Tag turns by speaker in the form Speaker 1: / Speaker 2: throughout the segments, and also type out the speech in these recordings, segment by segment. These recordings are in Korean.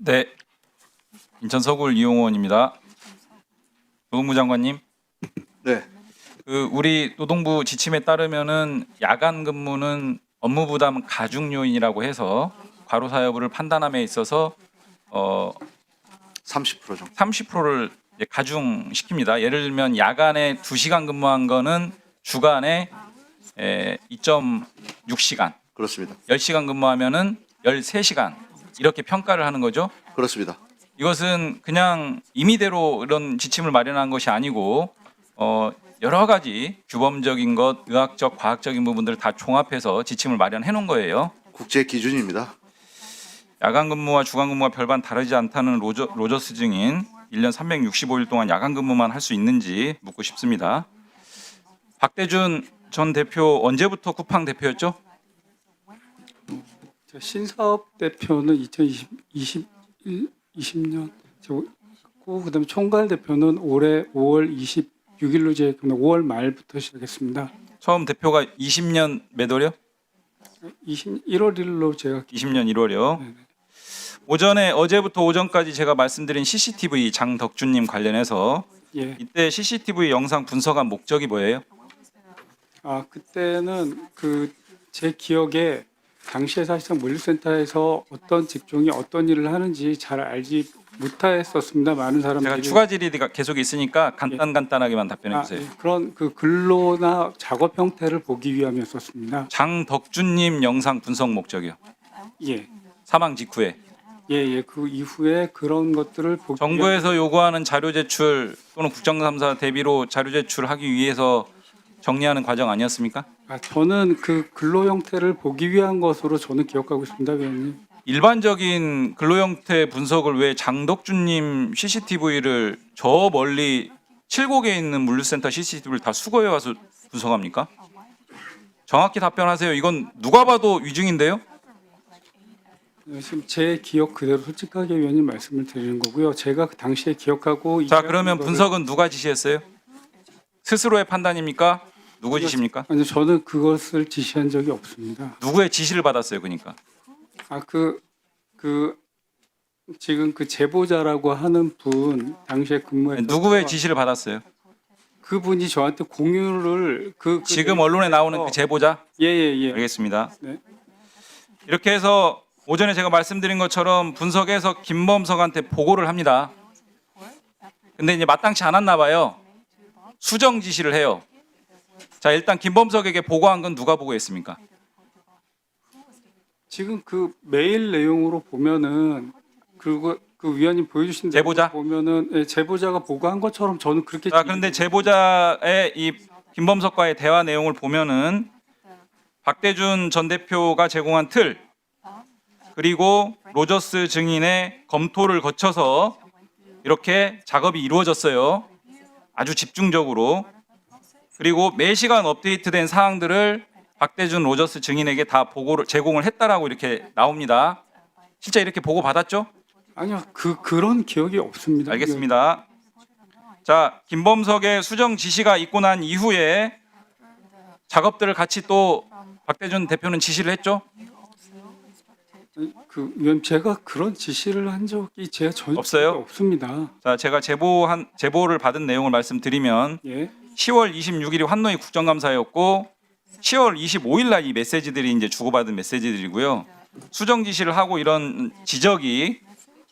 Speaker 1: 네, 인천 서울 이용원입니다. 노동부 장관님,
Speaker 2: 네,
Speaker 1: 우리 노동부 지침에 따르면은 야간 근무는 업무 부담 가중 요인이라고 해서 과로사 여부를 판단함에 있어서
Speaker 2: 30% 정도.
Speaker 1: 30%를 가중시킵니다. 예를 들면 야간에 2시간 근무한 거는 주간에 2.6시간,
Speaker 2: 그렇습니다.
Speaker 1: 10시간 근무하면은 13시간 이렇게 평가를 하는 거죠.
Speaker 2: 그렇습니다.
Speaker 1: 이것은 그냥 임의대로 이런 지침을 마련한 것이 아니고 여러 가지 규범적인 것, 의학적, 과학적인 부분들을 다 종합해서 지침을 마련해 놓은 거예요.
Speaker 2: 국제 기준입니다.
Speaker 1: 야간 근무와 주간 근무가 별반 다르지 않다는 로저스 증인 1년 365일 동안 야간 근무만 할 수 있는지 묻고 싶습니다. 박대준 전 대표 언제부터 쿠팡 대표였죠?
Speaker 3: 신사업 대표는 2020년 그다음에 총괄 대표는 올해 5월 26일로 제외하면 5월 말부터 시작했습니다.
Speaker 1: 처음 대표가 20년 몇 월이요?
Speaker 3: 1월 1일로 제가
Speaker 1: 20년 1월이요.
Speaker 3: 네네.
Speaker 1: 어제부터 오전까지 제가 말씀드린 CCTV 장덕준님 관련해서
Speaker 3: 예.
Speaker 1: 이때 CCTV 영상 분석한 목적이 뭐예요?
Speaker 3: 그때는 제 기억에 당시에 사실상 물류센터에서 어떤 직종이 어떤 일을 하는지 잘 알지 못했었습니다. 많은 사람들이
Speaker 1: 제가 추가 질의가 계속 있으니까 간단하게만 답변해 주세요.
Speaker 3: 예. 그런 근로나 작업 형태를 보기 위함이었었습니다.
Speaker 1: 장덕준님 영상 분석 목적이요.
Speaker 3: 예.
Speaker 1: 사망 직후에
Speaker 3: 예. 그 이후에 그런 것들을 보기
Speaker 1: 정부에서 요구하는 자료 제출 또는 국정감사 대비로 자료 제출하기 위해서 정리하는 과정 아니었습니까?
Speaker 3: 저는 그 근로 형태를 보기 위한 것으로 저는 기억하고 있습니다, 위원님.
Speaker 1: 일반적인 근로 형태 분석을 왜 장덕준님 CCTV를 저 멀리 7곡에 있는 물류센터 CCTV를 다 수거해 와서 분석합니까? 정확히 답변하세요. 이건 누가 봐도 위증인데요.
Speaker 3: 지금 제 기억 그대로 솔직하게 위원님 말씀을 드리는 거고요. 제가 그 당시에 기억하고
Speaker 1: 자, 그러면 분석은 누가 지시했어요? 스스로의 판단입니까? 누구 지시입니까?
Speaker 3: 아니 저는 그것을 지시한 적이 없습니다.
Speaker 1: 누구의 지시를 받았어요? 그러니까
Speaker 3: 지금 그 제보자라고 하는 분 당시에 근무했던
Speaker 1: 누구의 지시를 받았어요?
Speaker 3: 그분이 저한테 공유를
Speaker 1: 지금 언론에 나오는 그 제보자?
Speaker 3: 예예예.
Speaker 1: 알겠습니다.
Speaker 3: 네.
Speaker 1: 이렇게 해서 오전에 제가 말씀드린 것처럼 분석해서 김범석한테 보고를 합니다. 근데 이제 마땅치 않았나 봐요. 수정 지시를 해요. 자, 일단 김범석에게 보고한 건 누가 보고했습니까?
Speaker 3: 지금 그 메일 내용으로 보면은 그 위원님 보여주신
Speaker 1: 제보자?
Speaker 3: 내용 보면은 예, 제보자가 보고한 것처럼 저는 그렇게
Speaker 1: 자, 그런데 제보자의 이 김범석과의 대화 내용을 보면은 박대준 전 대표가 제공한 틀 그리고 로저스 증인의 검토를 거쳐서 이렇게 작업이 이루어졌어요. 아주 집중적으로. 그리고 매시간 업데이트된 사항들을 박대준 로저스 증인에게 다 보고를 제공을 했다라고 이렇게 나옵니다. 실제 이렇게 보고 받았죠?
Speaker 3: 아니요 그런 기억이 없습니다.
Speaker 1: 알겠습니다. 자, 김범석의 수정 지시가 있고 난 이후에 작업들을 같이 또 박대준 대표는 지시를 했죠?
Speaker 3: 그 위원 제가 그런 지시를 한 적이 제가 전혀
Speaker 1: 없어요?
Speaker 3: 없습니다.
Speaker 1: 자, 제가 제보를 받은 내용을 말씀드리면
Speaker 3: 예.
Speaker 1: 10월 26일이 환노위 국정감사였고 10월 25일 날 이 메시지들이 이제 주고받은 메시지들이고요. 수정 지시를 하고 이런 지적이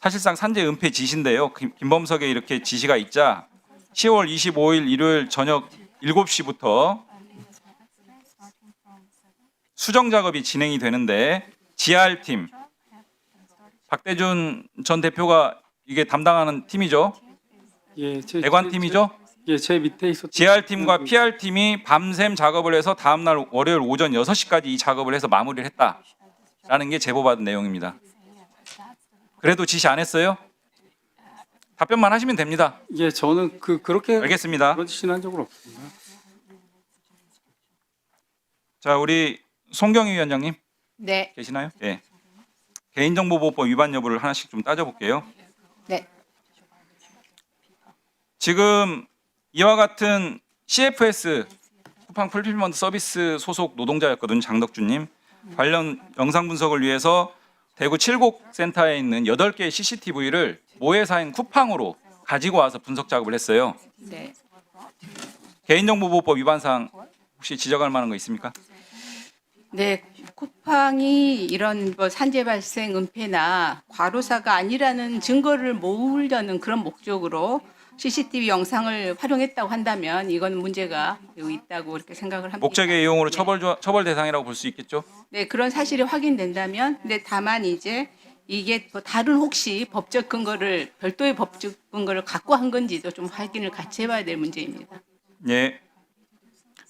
Speaker 1: 사실상 산재 은폐 지시인데요. 김범석에 이렇게 지시가 있자 10월 25일 일요일 저녁 7시부터 수정 작업이 진행이 되는데 GR팀 박대준 전 대표가 이게 담당하는 팀이죠.
Speaker 3: 예.
Speaker 1: 대관팀이죠.
Speaker 3: 제 밑에 있었던
Speaker 1: GR팀과 PR팀이 밤샘 작업을 해서 다음날 월요일 오전 6시까지 이 작업을 해서 마무리를 했다라는 게 제보받은 내용입니다. 그래도 지시 안 했어요? 답변만 하시면 됩니다.
Speaker 3: 예, 저는 그렇게
Speaker 1: 알겠습니다.
Speaker 3: 그런 지시는 한 적은 없습니다.
Speaker 1: 자, 우리 송경희 위원장님
Speaker 4: 네,
Speaker 1: 계시나요? 예. 개인정보보호법 위반 여부를 하나씩 좀 따져볼게요.
Speaker 4: 네,
Speaker 1: 지금 이와 같은 CFS 쿠팡 풀필먼트 서비스 소속 노동자였거든요. 장덕준님. 관련 영상 분석을 위해서 대구 칠곡센터에 있는 8개의 CCTV를 모회사인 쿠팡으로 가지고 와서 분석 작업을 했어요.
Speaker 4: 네.
Speaker 1: 개인정보보호법 위반사항 혹시 지적할 만한 거 있습니까?
Speaker 4: 네, 쿠팡이 이런 뭐 산재 발생 은폐나 과로사가 아니라는 증거를 모으려는 그런 목적으로 CCTV 영상을 활용했다고 한다면 이건 문제가 있다고 그렇게 생각을 합니다.
Speaker 1: 목적의 이용으로
Speaker 4: 네.
Speaker 1: 처벌 대상이라고 볼 수 있겠죠?
Speaker 4: 네, 그런 사실이 확인된다면, 근데 다만 이제 이게 뭐 다른 혹시 법적 근거를 별도의 법적 근거를 갖고 한 건지도 좀 확인을 같이 해봐야 될 문제입니다.
Speaker 1: 예.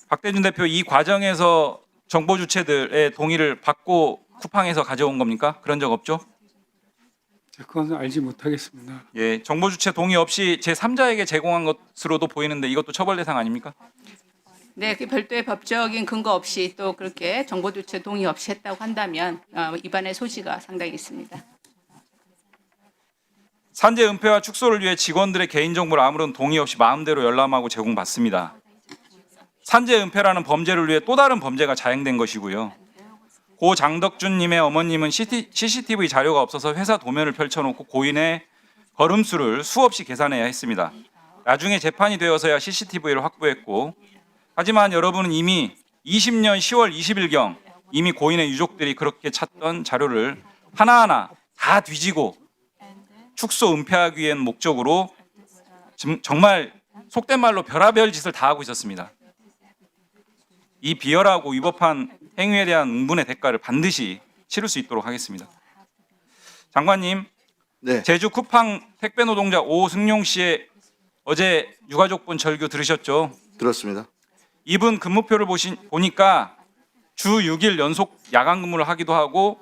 Speaker 1: 박대준 대표 이 과정에서 정보 주체들의 동의를 받고 쿠팡에서 가져온 겁니까? 그런 적 없죠?
Speaker 3: 그건 알지 못하겠습니다.
Speaker 1: 예, 정보 주체 동의 없이 제3자에게 제공한 것으로도 보이는데 이것도 처벌 대상 아닙니까?
Speaker 4: 네, 그 별도의 법적인 근거 없이 또 그렇게 정보 주체 동의 없이 했다고 한다면 위반의 소지가 상당히 있습니다.
Speaker 1: 산재 은폐와 축소를 위해 직원들의 개인정보를 아무런 동의 없이 마음대로 열람하고 제공받습니다. 산재 은폐라는 범죄를 위해 또 다른 범죄가 자행된 것이고요. 고 장덕준님의 어머님은 CCTV 자료가 없어서 회사 도면을 펼쳐놓고 고인의 걸음수를 수없이 계산해야 했습니다. 나중에 재판이 되어서야 CCTV를 확보했고, 하지만 여러분은 이미 20년 10월 20일경 이미 고인의 유족들이 그렇게 찾던 자료를 하나하나 다 뒤지고 축소 은폐하기 위한 목적으로 정말 속된 말로 별의별 짓을 다 하고 있었습니다. 이 비열하고 위법한 행위에 대한 응분의 대가를 반드시 치를 수 있도록 하겠습니다. 장관님,
Speaker 2: 네.
Speaker 1: 제주 쿠팡 택배 노동자 오승용 씨의 어제 유가족분 절규 들으셨죠?
Speaker 2: 들었습니다.
Speaker 1: 이분 근무표를 보니까 주 6일 연속 야간 근무를 하기도 하고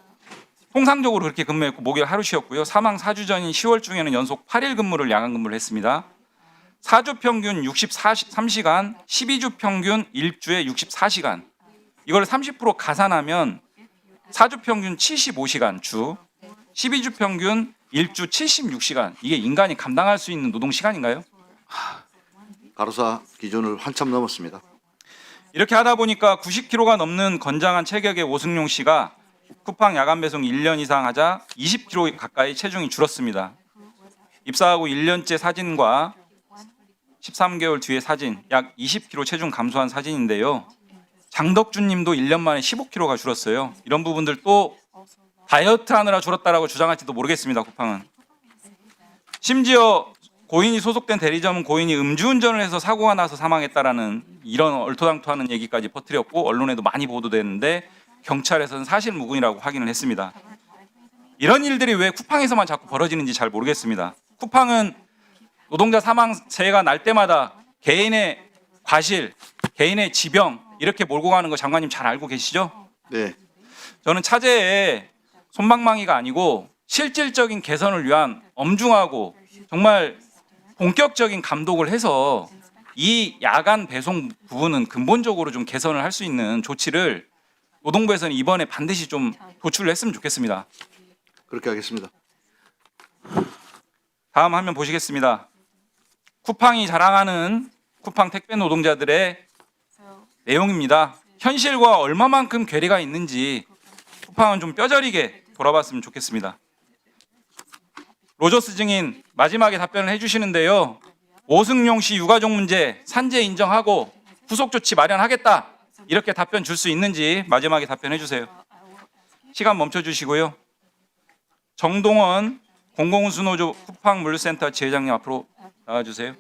Speaker 1: 통상적으로 그렇게 근무했고 목요일 하루 쉬었고요. 사망 4주 전인 10월 중에는 연속 8일 근무를 야간 근무를 했습니다. 4주 평균 63시간, 12주 평균 1주에 64시간. 이걸 30% 가산하면 4주 평균 75시간 주, 12주 평균 1주 76시간. 이게 인간이 감당할 수 있는 노동 시간인가요?
Speaker 2: 가로사 기준을 한참 넘었습니다.
Speaker 1: 이렇게 하다 보니까 90kg가 넘는 건장한 체격의 오승용 씨가 쿠팡 야간 배송 1년 이상 하자 20kg 가까이 체중이 줄었습니다. 입사하고 1년째 사진과 13개월 뒤의 사진, 약 20kg 체중 감소한 사진인데요. 장덕준 님도 1년 만에 15kg가 줄었어요. 이런 부분들 또 다이어트 하느라 줄었다라고 주장할지도 모르겠습니다. 쿠팡은. 심지어 고인이 소속된 대리점은 고인이 음주운전을 해서 사고가 나서 사망했다라는 이런 얼토당토하는 얘기까지 퍼뜨렸고 언론에도 많이 보도됐는데 경찰에서는 사실무근이라고 확인을 했습니다. 이런 일들이 왜 쿠팡에서만 자꾸 벌어지는지 잘 모르겠습니다. 쿠팡은 노동자 사망세가 날 때마다 개인의 과실, 개인의 지병 이렇게 몰고 가는 거 장관님 잘 알고 계시죠?
Speaker 2: 네.
Speaker 1: 저는 차제에 솜방망이가 아니고 실질적인 개선을 위한 엄중하고 정말 본격적인 감독을 해서 이 야간 배송 부분은 근본적으로 좀 개선을 할 수 있는 조치를 노동부에서는 이번에 반드시 좀 도출을 했으면 좋겠습니다.
Speaker 2: 그렇게 하겠습니다.
Speaker 1: 다음 화면 보시겠습니다. 쿠팡이 자랑하는 쿠팡 택배 노동자들의 내용입니다. 현실과 얼마만큼 괴리가 있는지 쿠팡은 좀 뼈저리게 돌아봤으면 좋겠습니다. 로저스 증인 마지막에 답변을 해주시는데요. 오승용 씨 유가족 문제 산재 인정하고 후속 조치 마련하겠다 이렇게 답변 줄 수 있는지 마지막에 답변해 주세요. 시간 멈춰 주시고요. 정동원 공공운수노조 쿠팡 물류센터 지회장님 앞으로 나와주세요.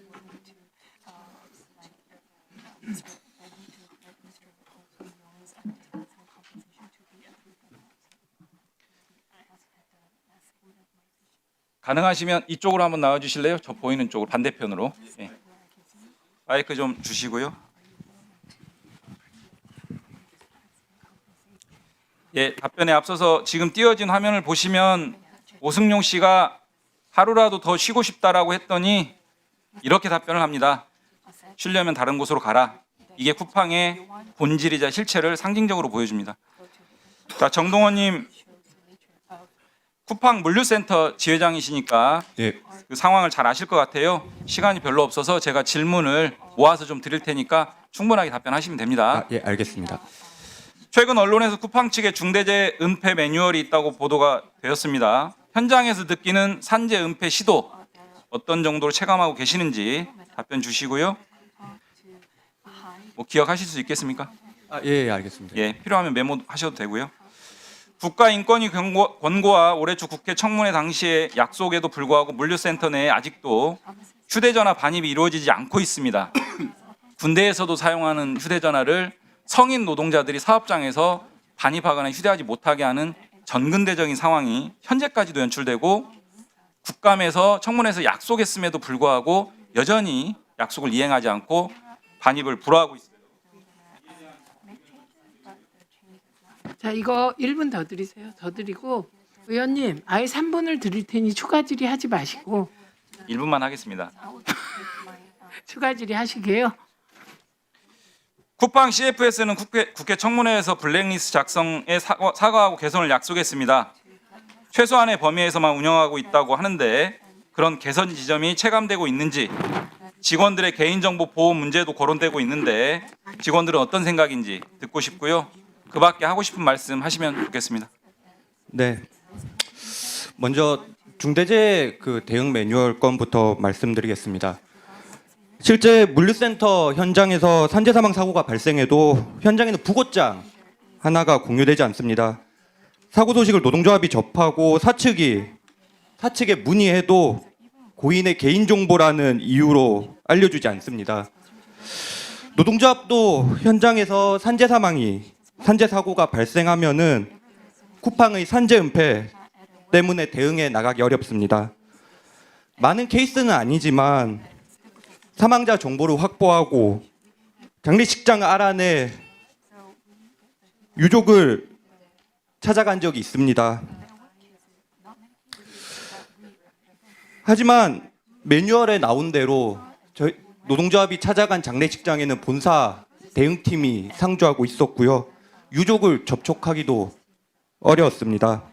Speaker 1: 가능하시면 이쪽으로 한번 나와주실래요? 저 보이는 쪽으로 반대편으로. 예. 마이크 좀 주시고요. 예, 답변에 앞서서 지금 띄어진 화면을 보시면 오승용 씨가 하루라도 더 쉬고 싶다라고 했더니 이렇게 답변을 합니다. 쉬려면 다른 곳으로 가라. 이게 쿠팡의 본질이자 실체를 상징적으로 보여줍니다. 자, 정동원님 쿠팡 물류센터 지회장이시니까
Speaker 5: 예,
Speaker 1: 그 상황을 잘 아실 것 같아요. 시간이 별로 없어서 제가 질문을 모아서 좀 드릴 테니까 충분하게 답변하시면 됩니다.
Speaker 5: 예, 알겠습니다.
Speaker 1: 최근 언론에서 쿠팡 측의 중대재해 은폐 매뉴얼이 있다고 보도가 되었습니다. 현장에서 느끼는 산재 은폐 시도 어떤 정도로 체감하고 계시는지 답변 주시고요. 뭐 기억하실 수 있겠습니까?
Speaker 5: 예, 알겠습니다.
Speaker 1: 예, 필요하면 메모하셔도 되고요. 국가인권위 권고와 올해 초 국회 청문회 당시의 약속에도 불구하고 물류센터 내에 아직도 휴대전화 반입이 이루어지지 않고 있습니다. 군대에서도 사용하는 휴대전화를 성인 노동자들이 사업장에서 반입하거나 휴대하지 못하게 하는 전근대적인 상황이 현재까지도 연출되고 국감에서 청문회에서 약속했음에도 불구하고 여전히 약속을 이행하지 않고 반입을 불허하고 있습니다.
Speaker 6: 자, 이거 1분 더 드리세요. 더 드리고 의원님, 아예 3분을 드릴 테니 추가 질의하지 마시고
Speaker 1: 1분만 하겠습니다.
Speaker 6: 추가 질의하시게요.
Speaker 1: 쿠팡 CFS는 국회 청문회에서 블랙리스트 작성에 사과하고 개선을 약속했습니다. 최소한의 범위에서만 운영하고 있다고 하는데 그런 개선 지점이 체감되고 있는지, 직원들의 개인정보 보호 문제도 거론되고 있는데 직원들은 어떤 생각인지 듣고 싶고요. 그 밖에 하고 싶은 말씀 하시면 좋겠습니다.
Speaker 5: 네. 먼저 중대재해 대응 매뉴얼 건부터 말씀드리겠습니다. 실제 물류센터 현장에서 산재 사망 사고가 발생해도 현장에는 부고장 하나가 공유되지 않습니다. 사고 소식을 노동조합이 접하고 사측에 문의해도 고인의 개인정보라는 이유로 알려주지 않습니다. 노동조합도 현장에서 산재 사고가 발생하면은 쿠팡의 산재 은폐 때문에 대응해 나가기 어렵습니다. 많은 케이스는 아니지만 사망자 정보를 확보하고 장례식장 알아내 유족을 찾아간 적이 있습니다. 하지만 매뉴얼에 나온 대로 저희 노동조합이 찾아간 장례식장에는 본사 대응팀이 상주하고 있었고요. 유족을 접촉하기도 어려웠습니다.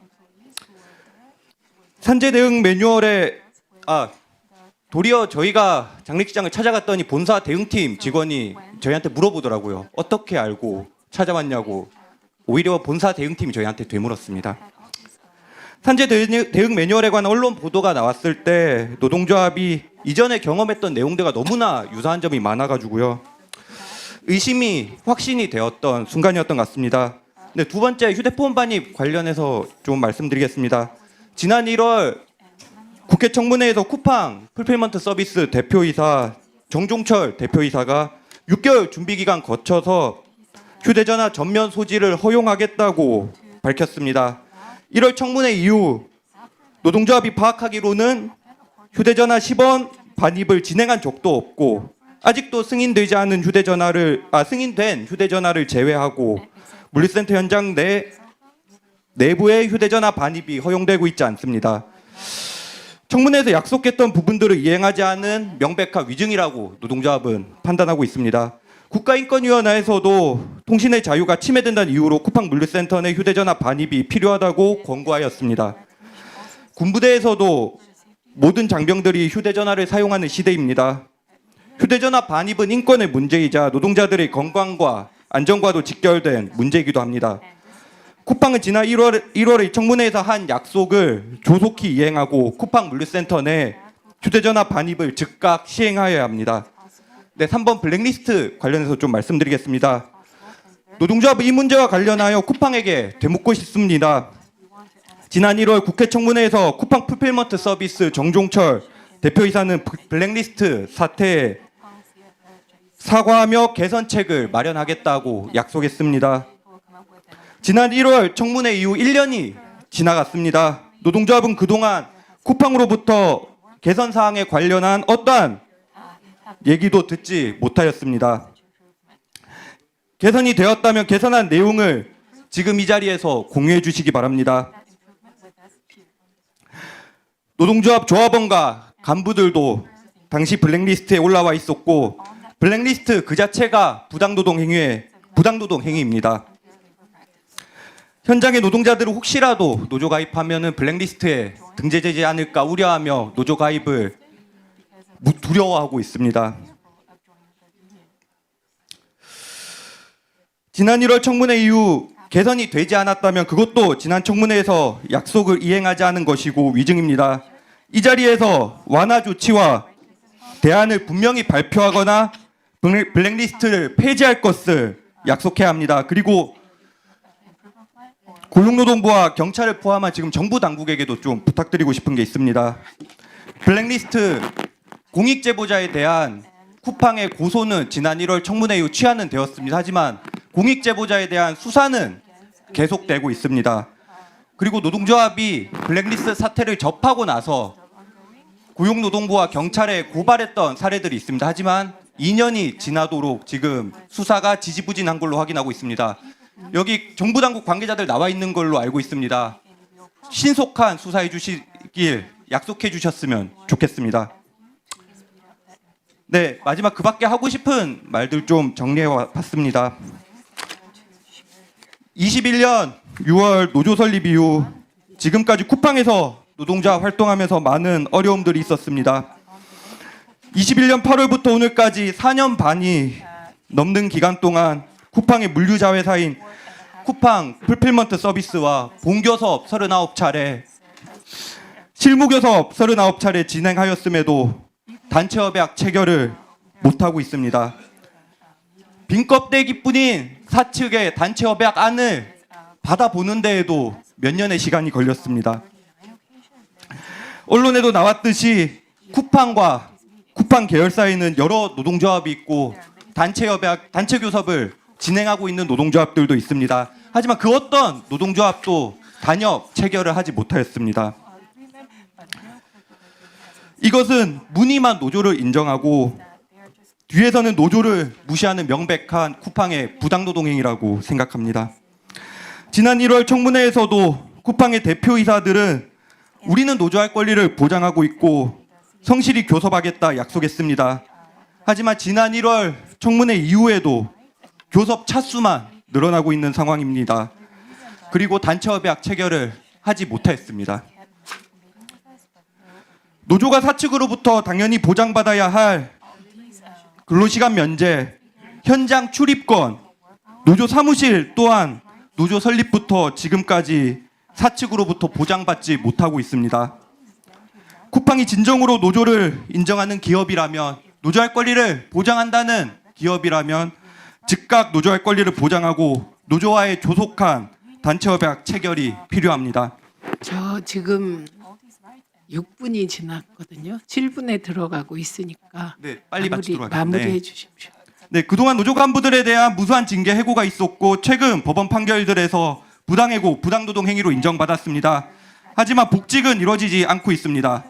Speaker 5: 산재 대응 매뉴얼에 도리어 저희가 장례식장을 찾아갔더니 본사 대응팀 직원이 저희한테 물어보더라고요. 어떻게 알고 찾아왔냐고. 오히려 본사 대응팀이 저희한테 되물었습니다. 산재 대응 매뉴얼에 관한 언론 보도가 나왔을 때 노동조합이 이전에 경험했던 내용들과 너무나 유사한 점이 많아가지고요. 의심이 확신이 되었던 순간이었던 것 같습니다. 네, 두 번째 휴대폰 반입 관련해서 좀 말씀드리겠습니다. 지난 1월 국회 청문회에서 쿠팡 풀필먼트 서비스 대표이사 정종철 대표이사가 6개월 준비기간 거쳐서 휴대전화 전면 소지를 허용하겠다고 밝혔습니다. 1월 청문회 이후 노동조합이 파악하기로는 휴대전화 10원 반입을 진행한 적도 없고 아직도 승인된 휴대전화를 제외하고 물류센터 현장 내부의 휴대전화 반입이 허용되고 있지 않습니다. 청문회에서 약속했던 부분들을 이행하지 않은 명백한 위증이라고 노동조합은 판단하고 있습니다. 국가인권위원회에서도 통신의 자유가 침해된다는 이유로 쿠팡 물류센터 내 휴대전화 반입이 필요하다고 권고하였습니다. 군부대에서도 모든 장병들이 휴대전화를 사용하는 시대입니다. 휴대전화 반입은 인권의 문제이자 노동자들의 건강과 안전과도 직결된 문제이기도 합니다. 쿠팡은 지난 1월에 청문회에서 한 약속을 조속히 이행하고 쿠팡 물류센터 내 휴대전화 반입을 즉각 시행하여야 합니다. 네, 3번 블랙리스트 관련해서 좀 말씀드리겠습니다. 노동조합은 이 문제와 관련하여 쿠팡에게 되묻고 싶습니다. 지난 1월 국회 청문회에서 쿠팡 풀필먼트 서비스 정종철 대표이사는 블랙리스트 사태에 사과하며 개선책을 마련하겠다고 약속했습니다. 지난 1월 청문회 이후 1년이 지나갔습니다. 노동조합은 그동안 쿠팡으로부터 개선 사항에 관련한 어떠한 얘기도 듣지 못하였습니다. 개선이 되었다면 개선한 내용을 지금 이 자리에서 공유해 주시기 바랍니다. 노동조합 조합원과 간부들도 당시 블랙리스트에 올라와 있었고 블랙리스트 그 자체가 부당노동 행위입니다. 현장의 노동자들은 혹시라도 노조 가입하면은 블랙리스트에 등재되지 않을까 우려하며 노조 가입을 두려워하고 있습니다. 지난 1월 청문회 이후 개선이 되지 않았다면 그것도 지난 청문회에서 약속을 이행하지 않은 것이고 위증입니다. 이 자리에서 완화 조치와 대안을 분명히 발표하거나 블랙리스트를 폐지할 것을 약속해야 합니다. 그리고 고용노동부와 경찰을 포함한 지금 정부 당국에게도 좀 부탁드리고 싶은 게 있습니다. 블랙리스트 공익 제보자에 대한 쿠팡의 고소는 지난 1월 청문회 이후 취하는 되었습니다. 하지만 공익 제보자에 대한 수사는 계속되고 있습니다. 그리고 노동조합이 블랙리스트 사태를 접하고 나서 고용노동부와 경찰에 고발했던 사례들이 있습니다. 하지만 2년이 지나도록 지금 수사가 지지부진한 걸로 확인하고 있습니다. 여기 정부 당국 관계자들 나와 있는 걸로 알고 있습니다. 신속한 수사해 주시길 약속해 주셨으면 좋겠습니다. 네, 마지막 그밖에 하고 싶은 말들 좀 정리해 봤습니다. 21년 6월 노조 설립 이후 지금까지 쿠팡에서 노동자 활동하면서 많은 어려움들이 있었습니다. 21년 8월부터 오늘까지 4년 반이 넘는 기간 동안 쿠팡의 물류자회사인 쿠팡 풀필먼트 서비스와 본교섭 39차례, 실무교섭 39차례 진행하였음에도 단체협약 체결을 못하고 있습니다. 빈 껍데기뿐인 사측의 단체협약안을 받아보는 데에도 몇 년의 시간이 걸렸습니다. 언론에도 나왔듯이 쿠팡과 쿠팡 계열사에는 여러 노동조합이 있고 단체 교섭을 진행하고 있는 노동조합들도 있습니다. 하지만 그 어떤 노동조합도 단협 체결을 하지 못하였습니다. 이것은 무늬만 노조를 인정하고 뒤에서는 노조를 무시하는 명백한 쿠팡의 부당노동행위라고 생각합니다. 지난 1월 청문회에서도 쿠팡의 대표이사들은 우리는 노조할 권리를 보장하고 있고 성실히 교섭하겠다 약속했습니다. 하지만 지난 1월 청문회 이후에도 교섭 차수만 늘어나고 있는 상황입니다. 그리고 단체협약 체결을 하지 못했습니다. 노조가 사측으로부터 당연히 보장받아야 할 근로시간 면제, 현장 출입권, 노조 사무실 또한 노조 설립부터 지금까지 사측으로부터 보장받지 못하고 있습니다. 쿠팡이 진정으로 노조를 인정하는 기업이라면, 노조할 권리를 보장한다는 기업이라면 즉각 노조할 권리를 보장하고 노조와의 조속한 단체협약 체결이 필요합니다.
Speaker 6: 저 지금 6분이 지났거든요. 7분에 들어가고 있으니까
Speaker 5: 네, 빨리 마치도록 하겠습니다.
Speaker 6: 마무리해
Speaker 5: 네.
Speaker 6: 주십시오.
Speaker 5: 네, 그동안 노조 간부들에 대한 무수한 징계 해고가 있었고 최근 법원 판결들에서 부당해고, 부당노동 행위로 인정받았습니다. 하지만 복직은 이루어지지 않고 있습니다.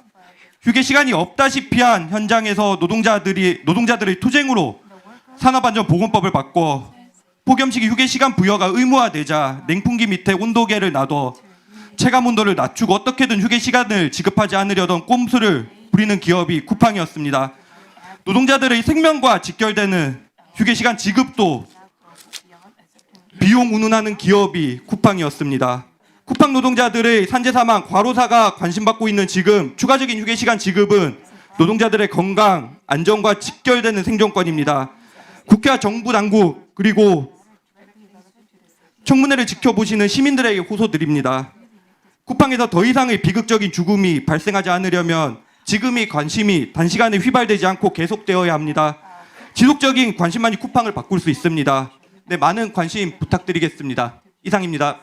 Speaker 5: 휴게 시간이 없다시피 한 현장에서 노동자들의 투쟁으로 산업안전보건법을 바꿔 폭염시기 휴게 시간 부여가 의무화되자 냉풍기 밑에 온도계를 놔둬 체감 온도를 낮추고 어떻게든 휴게 시간을 지급하지 않으려던 꼼수를 부리는 기업이 쿠팡이었습니다. 노동자들의 생명과 직결되는 휴게 시간 지급도 비용 운운하는 기업이 쿠팡이었습니다. 쿠팡 노동자들의 산재 사망, 과로사가 관심받고 있는 지금 추가적인 휴게 시간 지급은 노동자들의 건강, 안전과 직결되는 생존권입니다. 국회와 정부 당국 그리고 청문회를 지켜보시는 시민들에게 호소드립니다. 쿠팡에서 더 이상의 비극적인 죽음이 발생하지 않으려면 지금의 관심이 단시간에 휘발되지 않고 계속되어야 합니다. 지속적인 관심만이 쿠팡을 바꿀 수 있습니다. 네, 많은 관심 부탁드리겠습니다. 이상입니다.